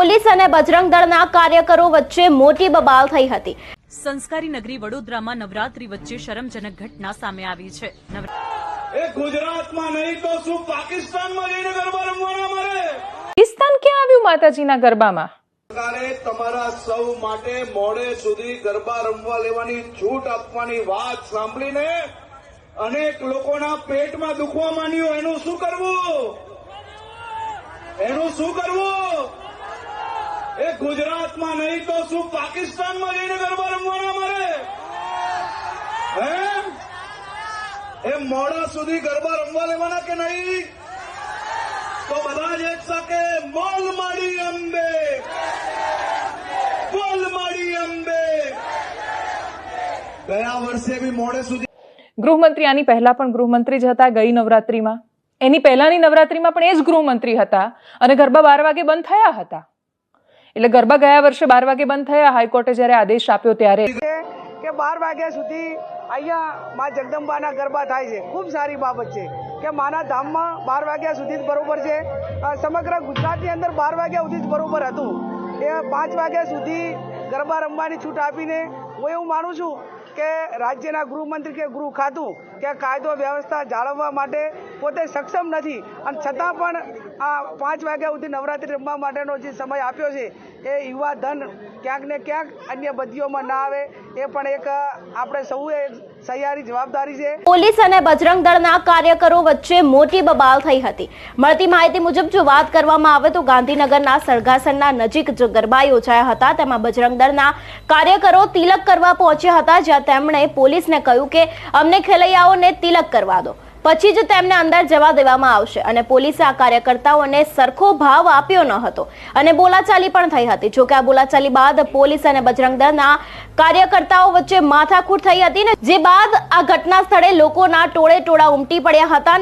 Police અને બજરંગ દળના કાર્યકરો વચ્ચે મોટી બબાલ થઈ હતી। સંસ્કારી નગરી વડોદરામાં નવરાત્રી વચ્ચે શરમજનક ઘટના સામે આવી છે। ગુજરાતમાં નહીં તો શું પાકિસ્તાનમાં જઈને ગરબા રમવાના મારે? પાકિસ્તાન ક્યાં આવ્યું માતાજીના ગરબામાં? સરકારે તમારા સૌ માટે મોડે સુધી ગરબા રમવા લેવાની છૂટ આપવાની વાત સાંભળીને અનેક લોકોના પેટમાં દુખવા માંડ્યું। એનું શું કરવું? એ ગુજરાતમાં નહીં તો શું પાકિસ્તાનમાં જઈને ગરબા રમવાના મારે? એ મોડા સુધી ગરબા રમવા લેવાના કે નહીં? તો બધા જ એક સાથે બોલ માડી અંબે, બોલ માડી અંબે। ગયા વર્ષે બી મોડે સુધી ગૃહમંત્રી આની પહેલા પણ ગૃહમંત્રી જ હતા ગઈ નવરાત્રીમાં, એની પહેલાની નવરાત્રીમાં પણ એ જ ગૃહમંત્રી હતા અને ગરબા 12 વાગે બંધ થયા હતા। એટલે ગરબા ગયા વર્ષે 12 વાગે બંધ થયા। હાઈકોર્ટે જ્યારે આદેશ આપ્યો ત્યારે કે 12 વાગ્યા સુધી અહીંયા મા જગદંબાના ગરબા થાય છે। ખૂબ સારી બાબત છે કે માના ધામમાં 12 વાગ્યા સુધી જ બરોબર છે। સમગ્ર ગુજરાતની અંદર 12 વાગ્યા સુધી જ બરોબર હતું। એ 5 વાગ્યા સુધી ગરબા રમવાની છૂટ આપીને હું એવું માનું છું કે રાજ્યના ગૃહમંત્રી કે ગૃહ ખાતું કે કાયદો વ્યવસ્થા જાળવવા માટે પોતે સક્ષમ નથી અને છતાં પણ આ 5 વાગ્યા સુધી નવરાત્રી રમવા માટેનો જે સમય આપ્યો છે એ યુવા ધન ક્યાંક ને ક્યાંક અન્ય બદીઓમાં ના આવે એ પણ એક આપણે સૌએ સહિયારી જવાબદારી છે। પોલીસ અને બજરંગ દળના કાર્યકરો વચ્ચે મોટી બબાલ થઈ હતી। મળતી માહિતી મુજબ જો વાત કરવામાં આવે તો ગાંધીનગરના સરગાસણના નજીક જો ગરબા યોજાયા હતા તેમાં બજરંગ દળના કાર્યકરો તિલક કરવા પહોંચ્યા હતા, જ્યાં તેમણે પોલીસને કહ્યું કે અમને ખેલૈયાઓને તિલક કરવા દો, પછી જ તેમને અંદર જવા દેવામાં આવશે। અને પોલીસે આ કાર્યકર્તાઓને સરખો ભાવ આપ્યો ન હતો અને બોલાચાલી પણ થઈ હતી। જોકે આ બોલાચાલી બાદ પોલીસ અને બજરંગ દળના કાર્યકર્તાઓ વચ્ચે માથાકૂટ થઈ હતી ને જે બાદ આ ઘટના સ્થળે લોકોના ટોળે ટોળા ઉમટી પડ્યા હતા।